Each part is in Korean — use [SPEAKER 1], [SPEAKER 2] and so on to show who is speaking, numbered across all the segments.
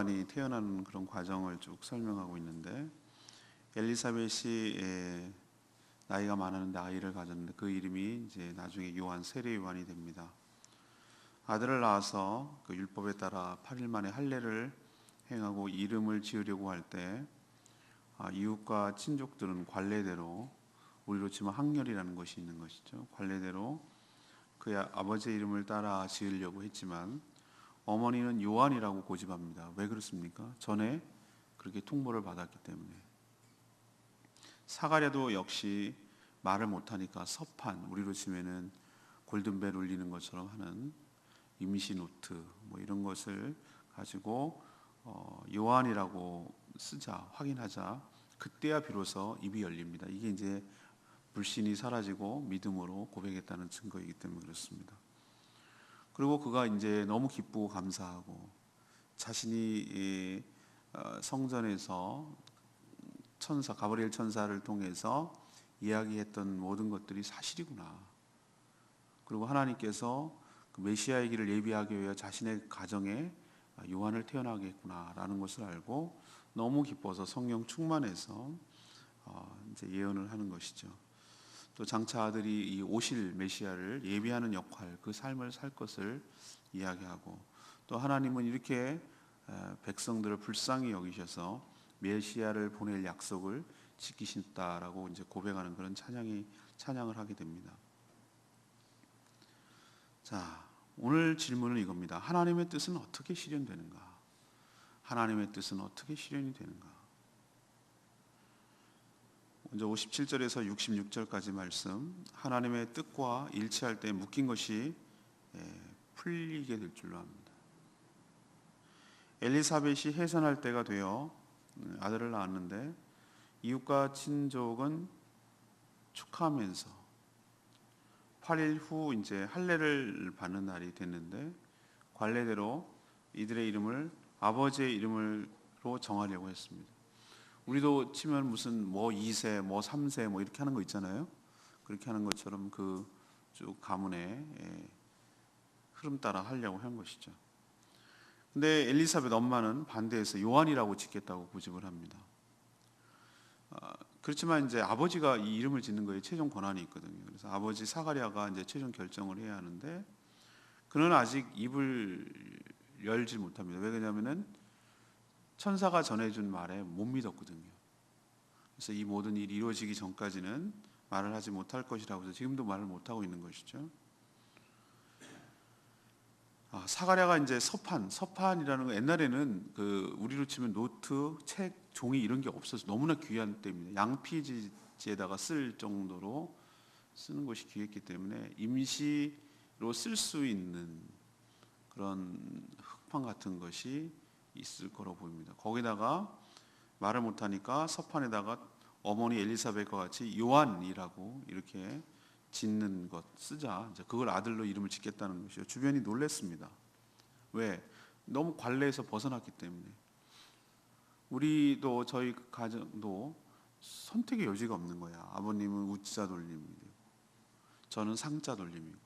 [SPEAKER 1] 요한이 태어나는 그런 과정을 쭉 설명하고 있는데, 엘리사벳이 나이가 많았는데 아이를 가졌는데 그 이름이 이제 나중에 요한, 세례 요한이 됩니다. 아들을 낳아서 그 율법에 따라 8일 만에 할례를 행하고 이름을 지으려고 할 때 이웃과 친족들은 관례대로, 우리로 치면 학렬이라는 것이 있는 것이죠. 관례대로 그의 아버지의 이름을 따라 지으려고 했지만 어머니는 요한이라고 고집합니다. 왜 그렇습니까? 전에 그렇게 통보를 받았기 때문에. 사가랴도 역시 말을 못하니까 서판, 우리로 치면은 골든벨 울리는 것처럼 하는 임시 노트 뭐 이런 것을 가지고 요한이라고 쓰자, 확인하자. 그때야 비로소 입이 열립니다. 이게 이제 불신이 사라지고 믿음으로 고백했다는 증거이기 때문에 그렇습니다. 그리고 그가 이제 너무 기쁘고 감사하고 자신이 성전에서 천사 가브리엘 천사를 통해서 이야기했던 모든 것들이 사실이구나. 그리고 하나님께서 그 메시아의 길을 예비하기 위해 자신의 가정에 요한을 태어나게 했구나라는 것을 알고 너무 기뻐서 성령 충만해서 이제 예언을 하는 것이죠. 또 장차 아들이 이 오실 메시아를 예비하는 역할, 그 삶을 살 것을 이야기하고, 또 하나님은 이렇게 백성들을 불쌍히 여기셔서 메시아를 보낼 약속을 지키신다라고 이제 고백하는 그런 찬양을 하게 됩니다. 자, 오늘 질문은 이겁니다. 하나님의 뜻은 어떻게 실현되는가? 하나님의 뜻은 어떻게 실현이 되는가? 먼저 57절에서 66절까지 말씀, 하나님의 뜻과 일치할 때 묶인 것이 풀리게 될 줄로 압니다. 엘리사벳이 해산할 때가 되어 아들을 낳았는데 이웃과 친족은 축하하면서 8일 후 이제 할례를 받는 날이 됐는데 관례대로 이들의 이름을 아버지의 이름으로 정하려고 했습니다. 우리도 치면 무슨 뭐 2세, 뭐 3세 뭐 이렇게 하는 거 있잖아요. 그렇게 하는 것처럼 그 쭉 가문의 흐름 따라 하려고 한 것이죠. 근데 엘리사벳 엄마는 반대해서 요한이라고 짓겠다고 고집을 합니다. 그렇지만 이제 아버지가 이 이름을 짓는 거에 최종 권한이 있거든요. 그래서 아버지 사가랴가 이제 최종 결정을 해야 하는데 그는 아직 입을 열지 못합니다. 왜 그러냐면은 천사가 전해준 말에 못 믿었거든요. 그래서 이 모든 일이 이루어지기 전까지는 말을 하지 못할 것이라고 해서 지금도 말을 못하고 있는 것이죠. 사가랴가 이제 서판이라는 거, 옛날에는 그 우리로 치면 노트, 책, 종이 이런 게 없어서 너무나 귀한 때입니다. 양피지에다가 쓸 정도로 쓰는 것이 귀했기 때문에 임시로 쓸 수 있는 그런 흙판 같은 것이 있을 거로 보입니다. 거기다가 말을 못하니까 서판에다가 어머니 엘리사벳과 같이 요한이라고 이렇게 짓는 것 쓰자. 이제 그걸 아들로 이름을 짓겠다는 것이요. 주변이 놀랐습니다. 왜? 너무 관례에서 벗어났기 때문에. 우리도 저희 가정도 선택의 여지가 없는 거야. 아버님은 우자 돌림이고, 저는 상자 돌림이고,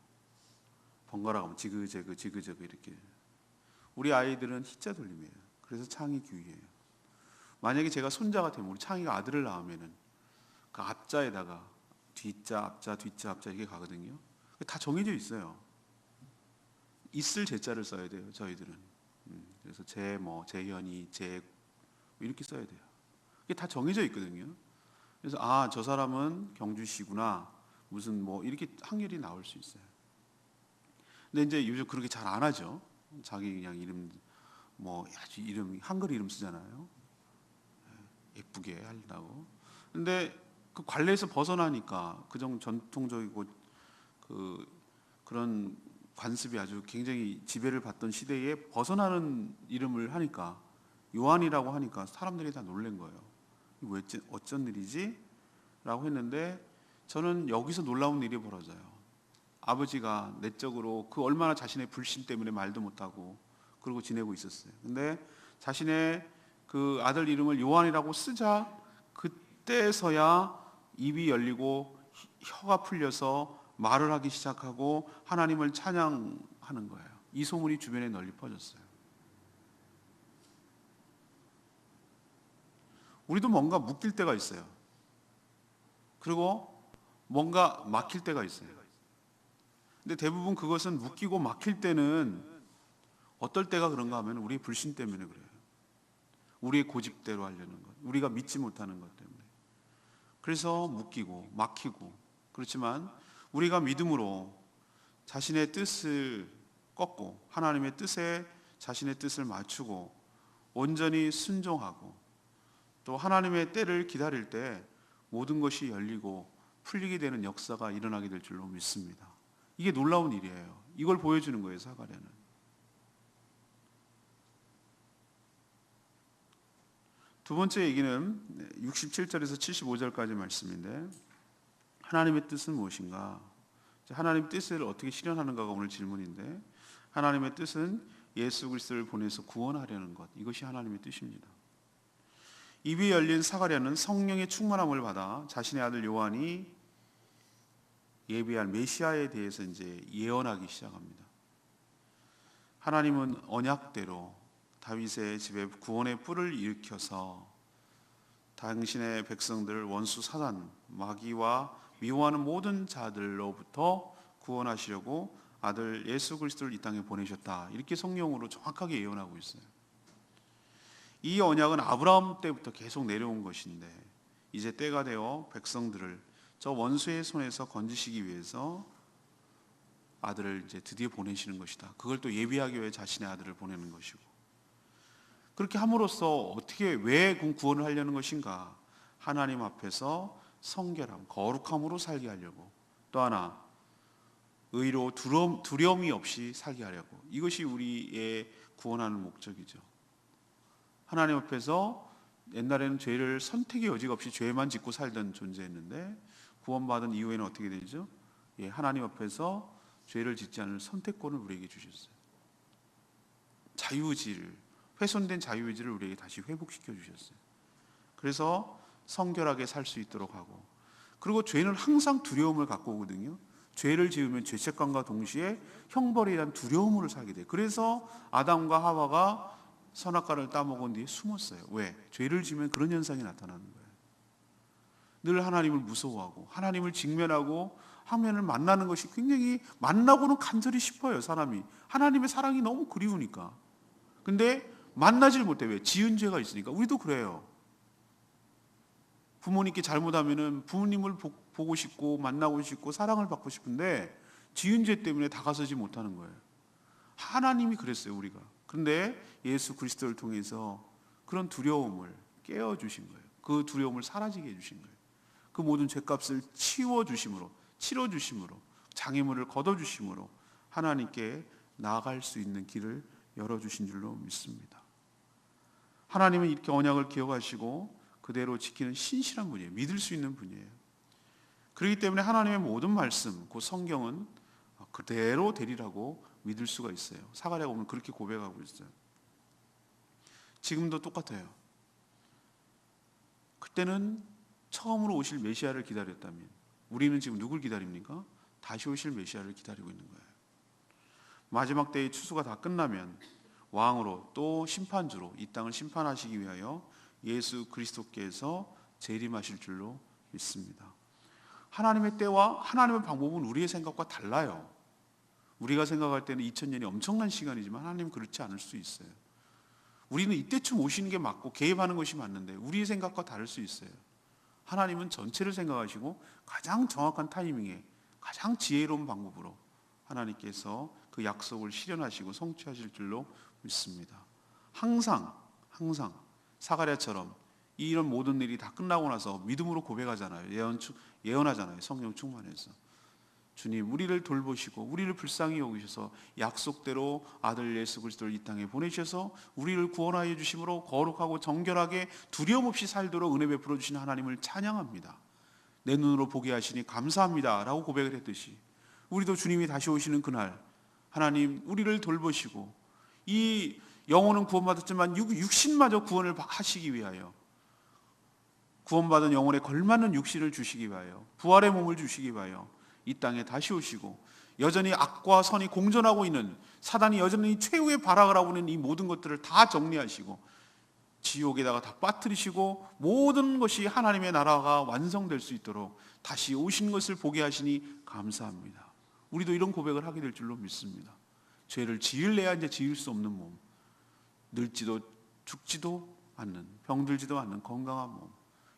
[SPEAKER 1] 번갈아 가면 지그재그 이렇게. 우리 아이들은 희자 돌림이에요. 그래서 창이 귀해요. 만약에 제가 손자가 되면 우리 창이가 아들을 낳으면은 그 앞자에다가 뒷자, 앞자, 뒷자, 앞자 이게 가거든요. 다 정해져 있어요. 있을 제자를 써야 돼요. 저희들은. 그래서 재현이, 이렇게 써야 돼요. 이게 다 정해져 있거든요. 그래서 저 사람은 경주시구나. 무슨 이렇게 확률이 나올 수 있어요. 근데 이제 요즘 그렇게 잘 안 하죠. 자기 그냥 이름 아주 이름 한글 이름 쓰잖아요. 예쁘게 하려고. 근데 그 관례에서 벗어나니까 그정 전통적이고 그런 관습이 아주 굉장히 지배를 받던 시대에 벗어나는 이름을 하니까 요한이라고 하니까 사람들이 다 놀란 거예요. 왜 어쩐 일이지? 라고 했는데 저는 여기서 놀라운 일이 벌어져요. 아버지가 내적으로 그 얼마나 자신의 불신 때문에 말도 못하고 그러고 지내고 있었어요. 근데 자신의 그 아들 이름을 요한이라고 쓰자 그때서야 입이 열리고 혀가 풀려서 말을 하기 시작하고 하나님을 찬양하는 거예요. 이 소문이 주변에 널리 퍼졌어요. 우리도 뭔가 묶일 때가 있어요. 그리고 뭔가 막힐 때가 있어요. 근데 대부분 그것은 묶이고 막힐 때는 어떨 때가 그런가 하면 우리의 불신 때문에 그래요. 우리의 고집대로 하려는 것, 우리가 믿지 못하는 것 때문에. 그래서 묶이고 막히고. 그렇지만 우리가 믿음으로 자신의 뜻을 꺾고 하나님의 뜻에 자신의 뜻을 맞추고 온전히 순종하고 또 하나님의 때를 기다릴 때 모든 것이 열리고 풀리게 되는 역사가 일어나게 될 줄로 믿습니다. 이게 놀라운 일이에요. 이걸 보여주는 거예요, 사가랴는. 두 번째 얘기는 67절에서 75절까지 말씀인데, 하나님의 뜻은 무엇인가? 하나님의 뜻을 어떻게 실현하는가가 오늘 질문인데, 하나님의 뜻은 예수 그리스도를 보내서 구원하려는 것, 이것이 하나님의 뜻입니다. 입이 열린 사가랴는 성령의 충만함을 받아 자신의 아들 요한이 예비할 메시아에 대해서 이제 예언하기 시작합니다. 하나님은 언약대로 다윗의 집에 구원의 뿔을 일으켜서 당신의 백성들을 원수 사단, 마귀와 미워하는 모든 자들로부터 구원하시려고 아들 예수 그리스도를 이 땅에 보내셨다. 이렇게 성령으로 정확하게 예언하고 있어요. 이 언약은 아브라함 때부터 계속 내려온 것인데 이제 때가 되어 백성들을 저 원수의 손에서 건지시기 위해서 아들을 이제 드디어 보내시는 것이다. 그걸 또 예비하기 위해 자신의 아들을 보내는 것이고, 그렇게 함으로써 어떻게 왜 구원을 하려는 것인가? 하나님 앞에서 성결함, 거룩함으로 살게 하려고, 또 하나 의로 두려움이 없이 살게 하려고. 이것이 우리의 구원하는 목적이죠. 하나님 앞에서 옛날에는 죄를 선택의 여지가 없이 죄만 짓고 살던 존재였는데 구원받은 이후에는 어떻게 되죠? 하나님 앞에서 죄를 짓지 않을 선택권을 우리에게 주셨어요. 자유의지를, 훼손된 자유의지를 우리에게 다시 회복시켜 주셨어요. 그래서 성결하게 살 수 있도록 하고, 그리고 죄는 항상 두려움을 갖고 오거든요. 죄를 지으면 죄책감과 동시에 형벌에 대한 두려움으로 살게 돼요. 그래서 아담과 하와가 선악과를 따먹은 뒤에 숨었어요. 왜? 죄를 지으면 그런 현상이 나타나는 거예요. 늘 하나님을 무서워하고 하나님을 직면하고 화면을 만나는 것이 굉장히, 만나고는 간절히 싶어요, 사람이. 하나님의 사랑이 너무 그리우니까. 근데 만나질 못해. 왜? 지은 죄가 있으니까. 우리도 그래요. 부모님께 잘못하면은 부모님을 보고 싶고 만나고 싶고 사랑을 받고 싶은데 지은 죄 때문에 다가서지 못하는 거예요. 하나님이 그랬어요, 우리가. 그런데 예수 그리스도를 통해서 그런 두려움을 깨워주신 거예요. 그 두려움을 사라지게 해주신 거예요. 그 모든 죄값을 치워주심으로, 치러주심으로, 장애물을 걷어주심으로 하나님께 나아갈 수 있는 길을 열어주신 줄로 믿습니다. 하나님은 이렇게 언약을 기억하시고 그대로 지키는 신실한 분이에요. 믿을 수 있는 분이에요. 그렇기 때문에 하나님의 모든 말씀, 그 성경은 그대로 되리라고 믿을 수가 있어요. 사가랴가 오늘 그렇게 고백하고 있어요. 지금도 똑같아요. 그때는 처음으로 오실 메시아를 기다렸다면 우리는 지금 누굴 기다립니까? 다시 오실 메시아를 기다리고 있는 거예요. 마지막 때의 추수가 다 끝나면 왕으로 또 심판주로 이 땅을 심판하시기 위하여 예수 그리스도께서 재림하실 줄로 믿습니다. 하나님의 때와 하나님의 방법은 우리의 생각과 달라요. 우리가 생각할 때는 2000년이 엄청난 시간이지만 하나님은 그렇지 않을 수 있어요. 우리는 이때쯤 오시는 게 맞고 개입하는 것이 맞는데 우리의 생각과 다를 수 있어요. 하나님은 전체를 생각하시고 가장 정확한 타이밍에 가장 지혜로운 방법으로 하나님께서 그 약속을 실현하시고 성취하실 줄로 믿습니다. 항상 사가랴처럼 이런 모든 일이 다 끝나고 나서 믿음으로 고백하잖아요. 예언하잖아요. 성령 충만해서. 주님, 우리를 돌보시고 우리를 불쌍히 여기셔서 약속대로 아들 예수 그리스도를 이 땅에 보내셔서 우리를 구원하여 주심으로 거룩하고 정결하게 두려움 없이 살도록 은혜 베풀어 주신 하나님을 찬양합니다. 내 눈으로 보게 하시니 감사합니다 라고 고백을 했듯이 우리도 주님이 다시 오시는 그날 하나님 우리를 돌보시고 이 영혼은 구원받았지만 육신마저 구원을 하시기 위하여 구원받은 영혼에 걸맞는 육신을 주시기 위하여 부활의 몸을 주시기 위하여 이 땅에 다시 오시고 여전히 악과 선이 공존하고 있는 사단이 여전히 최후의 발악을 하고 있는 이 모든 것들을 다 정리하시고 지옥에다가 다 빠뜨리시고 모든 것이 하나님의 나라가 완성될 수 있도록 다시 오신 것을 보게 하시니 감사합니다. 우리도 이런 고백을 하게 될 줄로 믿습니다. 죄를 지을래야 이제 지을 수 없는 몸, 늙지도 죽지도 않는, 병들지도 않는 건강한 몸,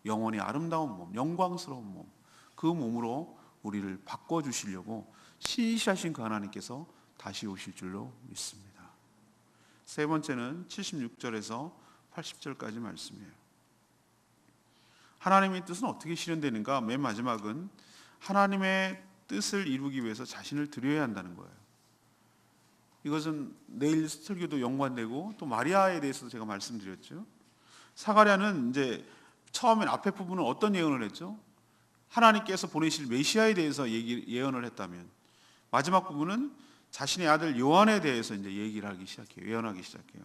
[SPEAKER 1] 영원히 아름다운 몸, 영광스러운 몸, 그 몸으로 우리를 바꿔주시려고 신실하신 그 하나님께서 다시 오실 줄로 믿습니다. 세 번째는 76절에서 80절까지 말씀이에요. 하나님의 뜻은 어떻게 실현되는가? 맨 마지막은 하나님의 뜻을 이루기 위해서 자신을 드려야 한다는 거예요. 이것은 내일 설교도 연관되고 또 마리아에 대해서도 제가 말씀드렸죠. 사가랴는 이제 처음엔 앞에 부분은 어떤 예언을 했죠? 하나님께서 보내실 메시아에 대해서 예언을 했다면, 마지막 부분은 자신의 아들 요한에 대해서 이제 얘기를 하기 시작해요. 예언하기 시작해요.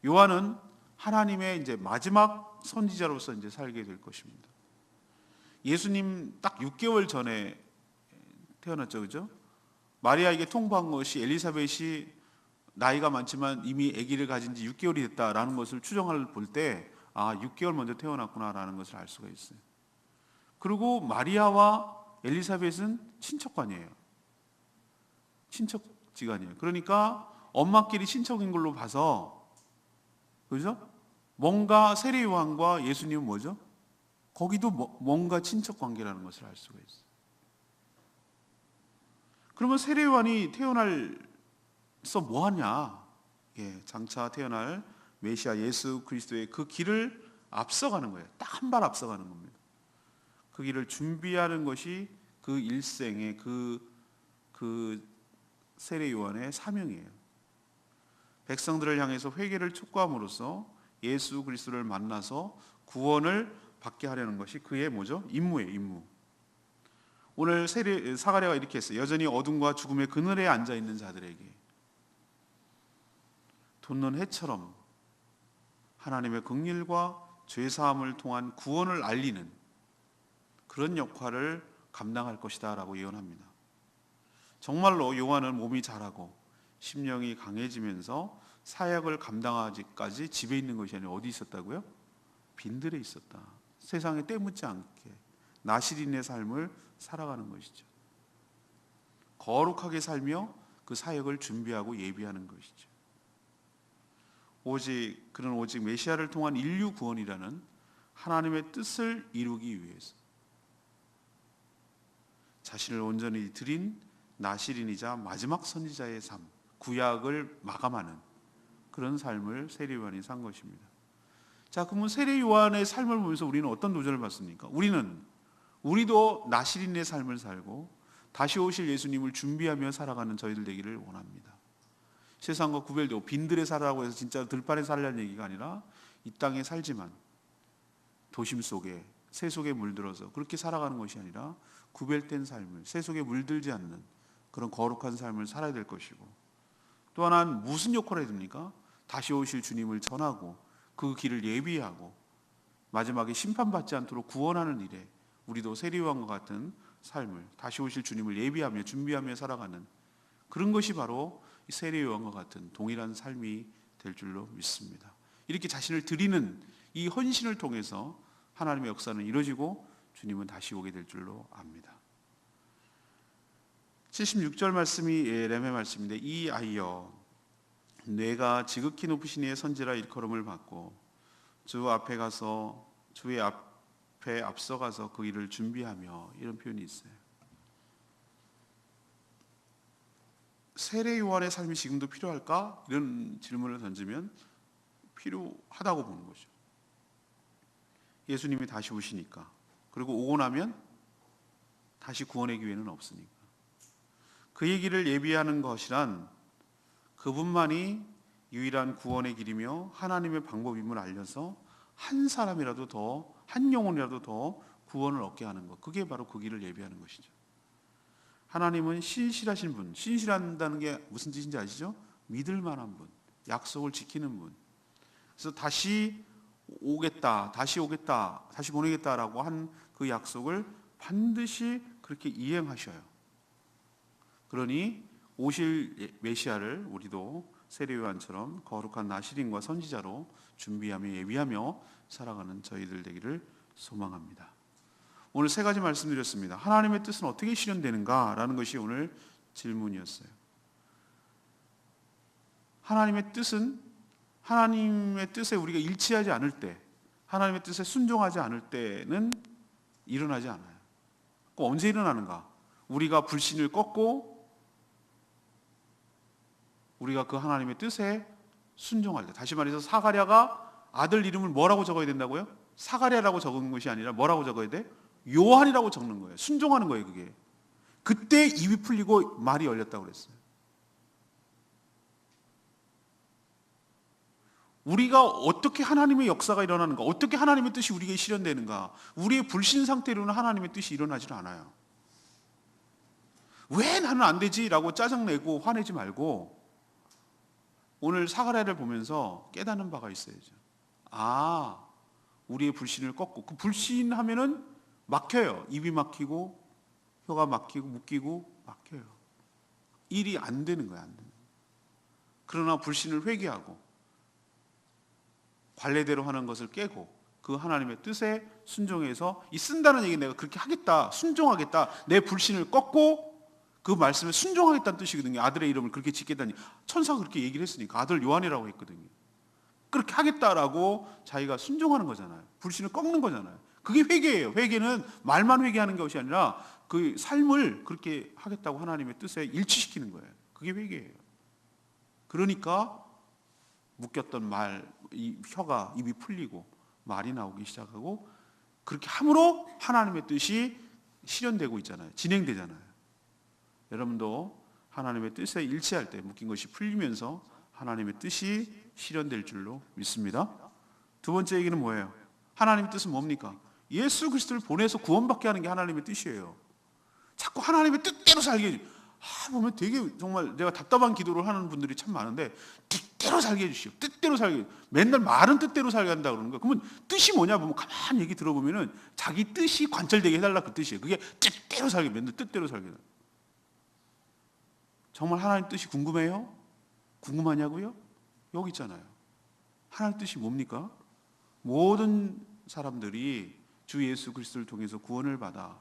[SPEAKER 1] 요한은 하나님의 이제 마지막 선지자로서 이제 살게 될 것입니다. 예수님 딱 6개월 전에 태어났죠, 그죠? 마리아에게 통보한 것이 엘리사벳이 나이가 많지만 이미 아기를 가진 지 6개월이 됐다라는 것을 추정을 볼 때, 6개월 먼저 태어났구나라는 것을 알 수가 있어요. 그리고 마리아와 엘리사벳은 친척관이에요. 친척지간이에요. 그러니까 엄마끼리 친척인 걸로 봐서, 그죠? 뭔가 세례 요한과 예수님은 뭐죠? 거기도 뭔가 친척 관계라는 것을 알 수가 있어요. 그러면 세례 요한이 태어날서 뭐 하냐? 장차 태어날 메시아 예수 그리스도의 그 길을 앞서가는 거예요. 딱 한 발 앞서가는 겁니다. 그 길을 준비하는 것이 그 일생의 그 세례 요한의 사명이에요. 백성들을 향해서 회개를 촉구함으로써 예수 그리스도를 만나서 구원을 받게 하려는 것이 그의 뭐죠? 임무예요, 임무. 오늘 사가랴가 이렇게 했어요. 여전히 어둠과 죽음의 그늘에 앉아 있는 자들에게 돋는 해처럼 하나님의 긍휼과 죄 사함을 통한 구원을 알리는 그런 역할을 감당할 것이다라고 예언합니다. 정말로 요한은 몸이 자라고 심령이 강해지면서 사역을 감당하기까지 집에 있는 것이 아니라 어디 있었다고요? 빈들에 있었다. 세상에 때묻지 않게 나시린의 삶을 살아가는 것이죠. 거룩하게 살며 그 사역을 준비하고 예비하는 것이죠. 오직 메시아를 통한 인류 구원이라는 하나님의 뜻을 이루기 위해서 자신을 온전히 드린 나시린이자 마지막 선지자의 삶, 구약을 마감하는 그런 삶을 세례 요한이 산 것입니다. 자, 그러면 세례 요한의 삶을 보면서 우리는 어떤 도전을 받습니까? 우리도 나시린의 삶을 살고 다시 오실 예수님을 준비하며 살아가는 저희들 되기를 원합니다. 세상과 구별되고 빈들에 살아라고 해서 진짜 들판에 살라는 얘기가 아니라 이 땅에 살지만 도심 속에 새 속에 물들어서 그렇게 살아가는 것이 아니라 구별된 삶을, 새 속에 물들지 않는 그런 거룩한 삶을 살아야 될 것이고, 또 하나는 무슨 역할을 해야 됩니까? 다시 오실 주님을 전하고 그 길을 예비하고 마지막에 심판받지 않도록 구원하는 일에 우리도 세례 요한과 같은 삶을, 다시 오실 주님을 예비하며 준비하며 살아가는 그런 것이 바로 세례 요한과 같은 동일한 삶이 될 줄로 믿습니다. 이렇게 자신을 드리는 이 헌신을 통해서 하나님의 역사는 이루어지고 주님은 다시 오게 될 줄로 압니다. 76절 말씀이 렘의 말씀인데, 이 아이여 뇌가 지극히 높으신 이의 선지라 일컬음을 받고 주의 앞에 앞서가서 그 일을 준비하며, 이런 표현이 있어요. 세례 요한의 삶이 지금도 필요할까? 이런 질문을 던지면 필요하다고 보는 거죠. 예수님이 다시 오시니까. 그리고 오고 나면 다시 구원의 기회는 없으니까. 그 얘기를 예비하는 것이란 그분만이 유일한 구원의 길이며 하나님의 방법임을 알려서 한 사람이라도 더, 한 영혼이라도 더 구원을 얻게 하는 것, 그게 바로 그 길을 예비하는 것이죠. 하나님은 신실하신 분, 신실한다는 게 무슨 뜻인지 아시죠? 믿을 만한 분, 약속을 지키는 분. 그래서 다시 오겠다, 다시 보내겠다라고 한 그 약속을 반드시 그렇게 이행하셔요. 그러니 오실 메시아를 우리도 세례요한처럼 거룩한 나시린과 선지자로 준비하며 예비하며 살아가는 저희들 되기를 소망합니다. 오늘 세 가지 말씀드렸습니다. 하나님의 뜻은 어떻게 실현되는가라는 것이 오늘 질문이었어요. 하나님의 뜻은 하나님의 뜻에 우리가 일치하지 않을 때, 하나님의 뜻에 순종하지 않을 때는 일어나지 않아요. 꼭 언제 일어나는가? 우리가 불신을 꺾고 우리가 그 하나님의 뜻에 순종할 때. 다시 말해서 사가랴가 아들 이름을 뭐라고 적어야 된다고요? 사가랴라고 적은 것이 아니라 뭐라고 적어야 돼? 요한이라고 적는 거예요. 순종하는 거예요, 그게. 그때 입이 풀리고 말이 열렸다고 그랬어요. 우리가 어떻게 하나님의 역사가 일어나는가, 어떻게 하나님의 뜻이 우리에게 실현되는가, 우리의 불신 상태로는 하나님의 뜻이 일어나질 않아요. 왜 나는 안 되지? 라고 짜증내고 화내지 말고 오늘 사가랴를 보면서 깨닫는 바가 있어야죠. 아, 우리의 불신을 꺾고, 그 불신하면은 막혀요. 입이 막히고 혀가 막히고 묶이고 막혀요. 일이 안 되는 거예요, 안 되는 거예요. 그러나 불신을 회개하고 관례대로 하는 것을 깨고 그 하나님의 뜻에 순종해서, 이 쓴다는 얘기는 내가 그렇게 하겠다, 순종하겠다, 내 불신을 꺾고 그 말씀에 순종하겠다는 뜻이거든요. 아들의 이름을 그렇게 짓겠다니, 천사가 그렇게 얘기를 했으니까 아들 요한이라고 했거든요. 그렇게 하겠다라고 자기가 순종하는 거잖아요. 불신을 꺾는 거잖아요. 그게 회개예요. 회개는 말만 회개하는 것이 아니라 그 삶을 그렇게 하겠다고 하나님의 뜻에 일치시키는 거예요. 그게 회개예요. 그러니까 묶였던 말, 이 혀가, 입이 풀리고 말이 나오기 시작하고, 그렇게 함으로 하나님의 뜻이 실현되고 있잖아요. 진행되잖아요. 여러분도 하나님의 뜻에 일치할 때 묶인 것이 풀리면서 하나님의 뜻이 실현될 줄로 믿습니다. 두 번째 얘기는 뭐예요? 하나님의 뜻은 뭡니까? 예수 그리스도를 보내서 구원받게 하는 게 하나님의 뜻이에요. 자꾸 하나님의 뜻대로 살게 해주세요. 보면 되게 정말 내가 답답한 기도를 하는 분들이 참 많은데, 뜻대로 살게 해주시오. 뜻대로 살게. 맨날 말은 뜻대로 살게 한다 그러는 거예요. 그러면 뜻이 뭐냐 보면 가만히 얘기 들어보면은 자기 뜻이 관철되게 해달라, 그 뜻이에요. 그게 뜻대로 살게, 맨날 뜻대로 살게. 정말 하나님 뜻이 궁금해요? 궁금하냐고요? 여기 있잖아요. 하나님 뜻이 뭡니까? 모든 사람들이 주 예수 그리스도를 통해서 구원을 받아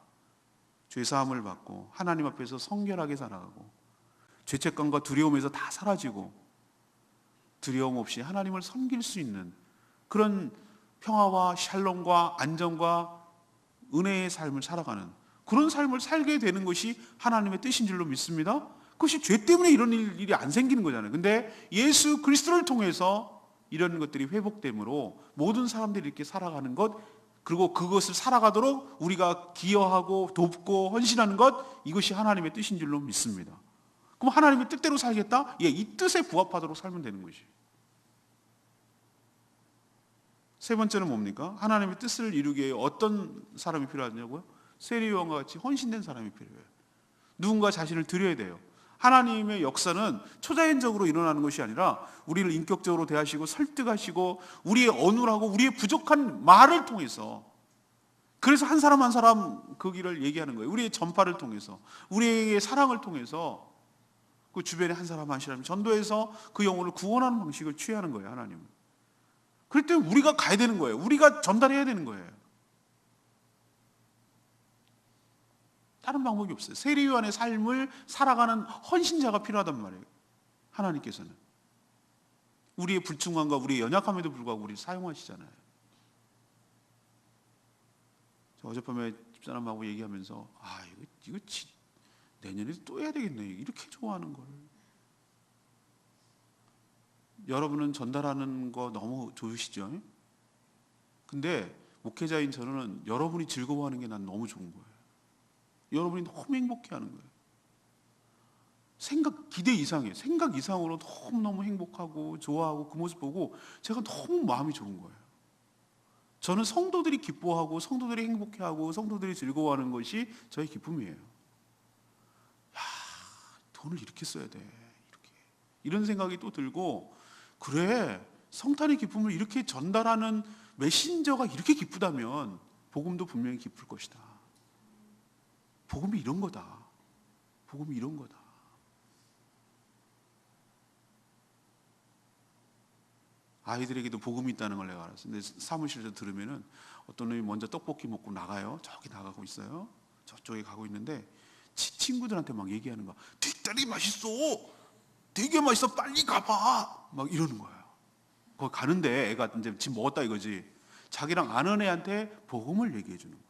[SPEAKER 1] 죄사함을 받고 하나님 앞에서 성결하게 살아가고 죄책감과 두려움에서 다 사라지고 두려움 없이 하나님을 섬길 수 있는 그런 평화와 샬롬과 안정과 은혜의 삶을 살아가는 그런 삶을 살게 되는 것이 하나님의 뜻인 줄로 믿습니다. 그것이 죄 때문에 이런 일이 안 생기는 거잖아요. 근데 예수 그리스도를 통해서 이런 것들이 회복됨으로 모든 사람들이 이렇게 살아가는 것, 그리고 그것을 살아가도록 우리가 기여하고 돕고 헌신하는 것, 이것이 하나님의 뜻인 줄로 믿습니다. 그럼 하나님의 뜻대로 살겠다? 예, 이 뜻에 부합하도록 살면 되는 것이. 세 번째는 뭡니까? 하나님의 뜻을 이루기 위해 어떤 사람이 필요하냐고요? 세례요한과 같이 헌신된 사람이 필요해요. 누군가 자신을 드려야 돼요. 하나님의 역사는 초자연적으로 일어나는 것이 아니라 우리를 인격적으로 대하시고 설득하시고 우리의 언어라고 우리의 부족한 말을 통해서, 그래서 한 사람 한 사람 그 길을 얘기하는 거예요. 우리의 전파를 통해서, 우리의 사랑을 통해서 그 주변에 한 사람 한 사람 전도해서 그 영혼을 구원하는 방식을 취하는 거예요, 하나님은. 그럴 때 우리가 가야 되는 거예요. 우리가 전달해야 되는 거예요. 다른 방법이 없어요. 세례요한의 삶을 살아가는 헌신자가 필요하단 말이에요. 하나님께서는 우리의 불충함과 우리의 연약함에도 불구하고 우리를 사용하시잖아요. 저 어젯밤에 집사람하고 얘기하면서 이거 내년에 또 해야 되겠네. 이렇게 좋아하는 걸. 여러분은 전달하는 거 너무 좋으시죠? 근데 목회자인 저는 여러분이 즐거워하는 게 난 너무 좋은 거예요. 여러분이 너무 행복해하는 거예요. 기대 이상이에요. 생각 이상으로 너무너무 행복하고 좋아하고 그 모습 보고 제가 너무 마음이 좋은 거예요. 저는 성도들이 기뻐하고 성도들이 행복해하고 성도들이 즐거워하는 것이 저의 기쁨이에요. 돈을 이렇게 써야 돼. 이런 생각이 또 들고, 그래, 성탄의 기쁨을 이렇게 전달하는 메신저가 이렇게 기쁘다면 복음도 분명히 기쁠 것이다. 복음이 이런 거다. 복음이 이런 거다. 아이들에게도 복음이 있다는 걸 내가 알았어. 근데 사무실에서 들으면은 어떤 놈이 먼저 떡볶이 먹고 나가요. 저기 나가고 있어요. 저쪽에 가고 있는데 친구들한테 막 얘기하는 거야. 뒷다리 맛있어. 되게 맛있어. 빨리 가봐. 막 이러는 거예요. 거기 가는데 애가 이제 집 먹었다 이거지. 자기랑 아는 애한테 복음을 얘기해 주는 거예요.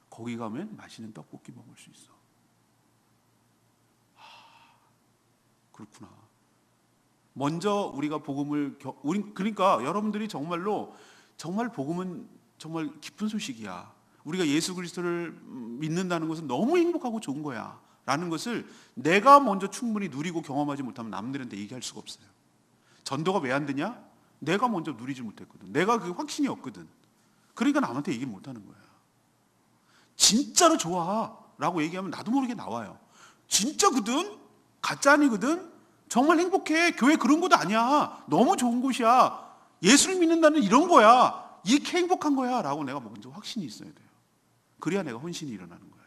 [SPEAKER 1] 거기 가면 맛있는 떡볶이 먹을 수 있어. 그렇구나. 먼저 우리가 복음을 그러니까 여러분들이 정말 복음은 정말 기쁜 소식이야. 우리가 예수 그리스도를 믿는다는 것은 너무 행복하고 좋은 거야 라는 것을 내가 먼저 충분히 누리고 경험하지 못하면 남들한테 얘기할 수가 없어요. 전도가 왜 안 되냐? 내가 먼저 누리지 못했거든. 내가 그 확신이 없거든. 그러니까 남한테 얘기를 못하는 거야. 진짜로 좋아 라고 얘기하면 나도 모르게 나와요. 진짜거든? 가짜 아니거든? 정말 행복해. 교회 그런 곳 아니야. 너무 좋은 곳이야. 예수를 믿는다는 이런 거야. 이렇게 행복한 거야 라고 내가 먼저 확신이 있어야 돼요. 그래야 내가 헌신이 일어나는 거예요.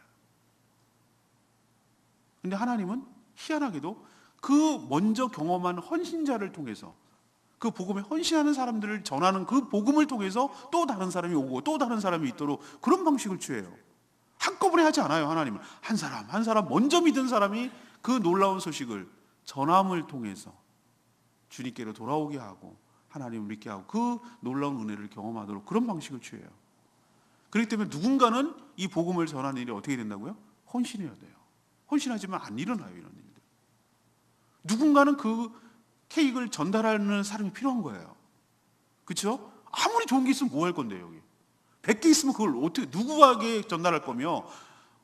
[SPEAKER 1] 근데 하나님은 희한하게도 그 먼저 경험한 헌신자를 통해서 그 복음에 헌신하는 사람들을 전하는 그 복음을 통해서 또 다른 사람이 오고 또 다른 사람이 있도록 그런 방식을 취해요. 한꺼번에 하지 않아요. 하나님은 한 사람 먼저 믿은 사람이 그 놀라운 소식을 전함을 통해서 주님께로 돌아오게 하고 하나님을 믿게 하고 그 놀라운 은혜를 경험하도록 그런 방식을 취해요. 그렇기 때문에 누군가는 이 복음을 전하는 일이 어떻게 된다고요? 헌신해야 돼요. 헌신하지만 안 일어나요, 이런 일들. 누군가는 그 케이크를 전달하는 사람이 필요한 거예요. 그렇죠? 아무리 좋은 게 있으면 뭐 할 건데요, 여기. 100개 있으면 그걸 누구에게 전달할 거며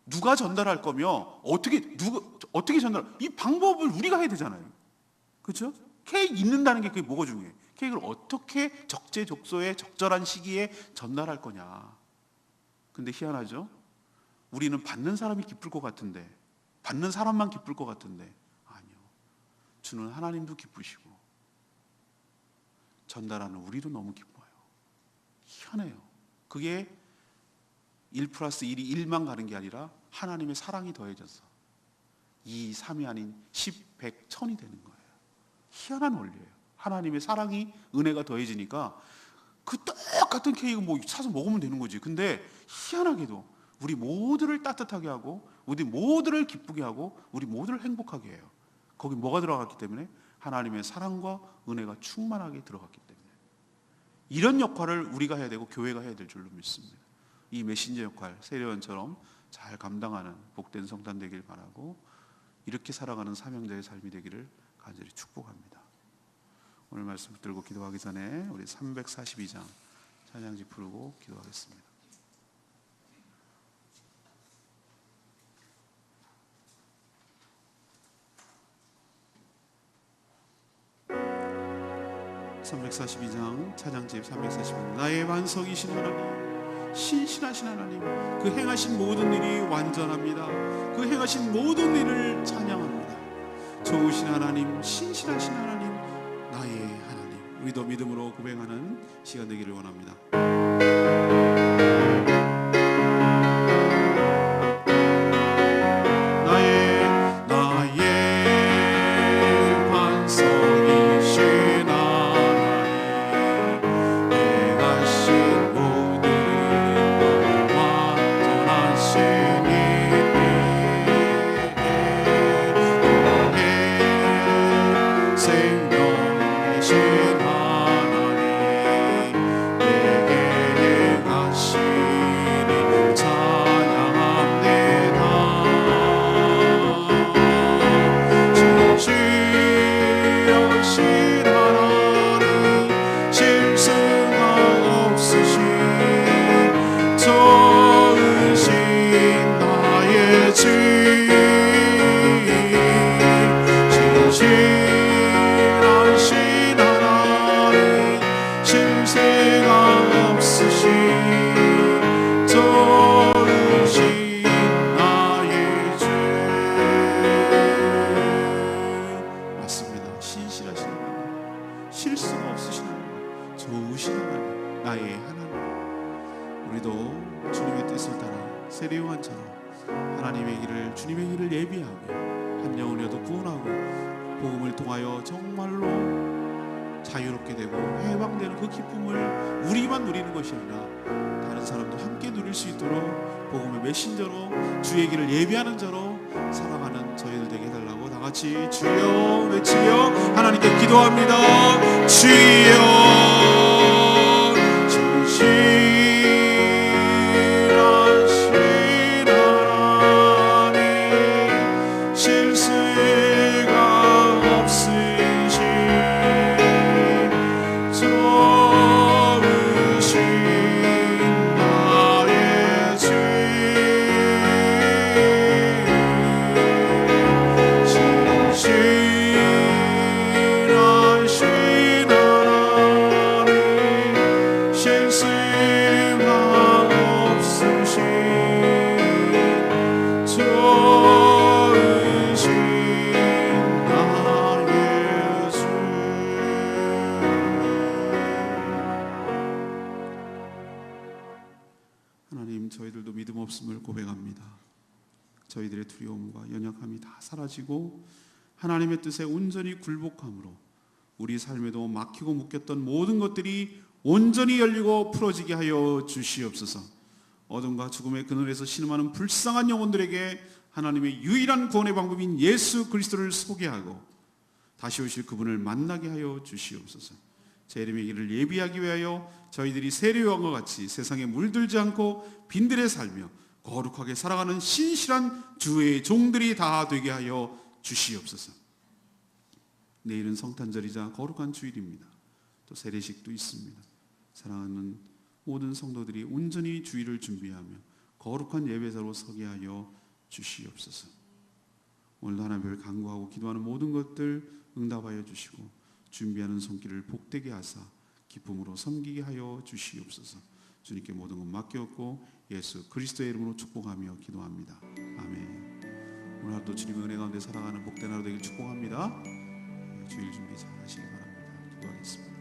[SPEAKER 1] 누가 전달할 거며 어떻게 전달? 이 방법을 우리가 해야 되잖아요. 그렇죠? 케이크 있는다는 게 그게 뭐가 중요해? 케이크를 어떻게 적재적소에 적절한 시기에 전달할 거냐. 근데 희한하죠? 우리는 받는 사람이 기쁠 것 같은데, 받는 사람만 기쁠 것 같은데 아니요. 주는 하나님도 기쁘시고 전달하는 우리도 너무 기뻐요. 희한해요. 그게 1+1이 1만 가는 게 아니라 하나님의 사랑이 더해져서 2, 3이 아닌 10, 100, 1000이 되는 거예요. 희한한 원리예요. 하나님의 사랑이 은혜가 더해지니까 그 똑같은 케이크 뭐 사서 먹으면 되는 거지. 근데 희한하게도 우리 모두를 따뜻하게 하고 우리 모두를 기쁘게 하고 우리 모두를 행복하게 해요. 거기 뭐가 들어갔기 때문에? 하나님의 사랑과 은혜가 충만하게 들어갔기 때문에. 이런 역할을 우리가 해야 되고 교회가 해야 될 줄로 믿습니다. 이 메신저 역할 세례원처럼 잘 감당하는 복된 성탄 되길 바라고 이렇게 살아가는 사명자의 삶이 되기를 간절히 축복합니다. 오늘 말씀 붙들고 기도하기 전에 우리 342장 찬양지 부르고 기도하겠습니다. (342장) 찬양집 342장. 나의 반석이신 하나님, 신실하신 하나님, 그 행하신 모든 일이 완전합니다. 그 행하신 모든 일을 찬양합니다. 좋으신 하나님, 신실하신 하나님, 나의 하나님. 우리도 믿음으로 고백하는 시간 되기를 원합니다. 자유롭게 되고 해방되는 그 기쁨을 우리만 누리는 것이 아니라 다른 사람도 함께 누릴 수 있도록 복음의 메신저로 주의 길을 예비하는 자로 살아가는 저희들 되게 해달라고 다 같이 주여 외치며 하나님께 기도합니다. 주여 진실하신 하나님 실수가 없으신 좋으신 나의 주 진실하신 하나님 실수가 없으신 좋으신 나의 주. 하나님, 저희들도 믿음 없음을 고백합니다. 저희들의 두려움과 연약함이 다 사라지고 하나님의 뜻에 온전히 굴복함으로 우리 삶에도 막히고 묶였던 모든 것들이 온전히 열리고 풀어지게 하여 주시옵소서. 어둠과 죽음의 그늘에서 신음하는 불쌍한 영혼들에게 하나님의 유일한 구원의 방법인 예수 그리스도를 소개하고 다시 오실 그분을 만나게 하여 주시옵소서. 제 이름의 길을 예비하기 위하여 저희들이 세례요한과 같이 세상에 물들지 않고 빈들에 살며 거룩하게 살아가는 신실한 주의 종들이 다 되게 하여 주시옵소서. 내일은 성탄절이자 거룩한 주일입니다. 또 세례식도 있습니다. 사랑하는 모든 성도들이 온전히 주일을 준비하며 거룩한 예배자로 서게 하여 주시옵소서. 오늘도 하나님을 간구하고 기도하는 모든 것들 응답하여 주시고 준비하는 손길을 복되게 하사 기쁨으로 섬기게 하여 주시옵소서. 주님께 모든 것 맡겼고 예수 그리스도의 이름으로 축복하며 기도합니다. 아멘. 오늘 하루도 주님의 은혜 가운데 살아가는 복된 하루 되길 축복합니다. 주일 준비 잘 하시기 바랍니다. 기도하겠습니다.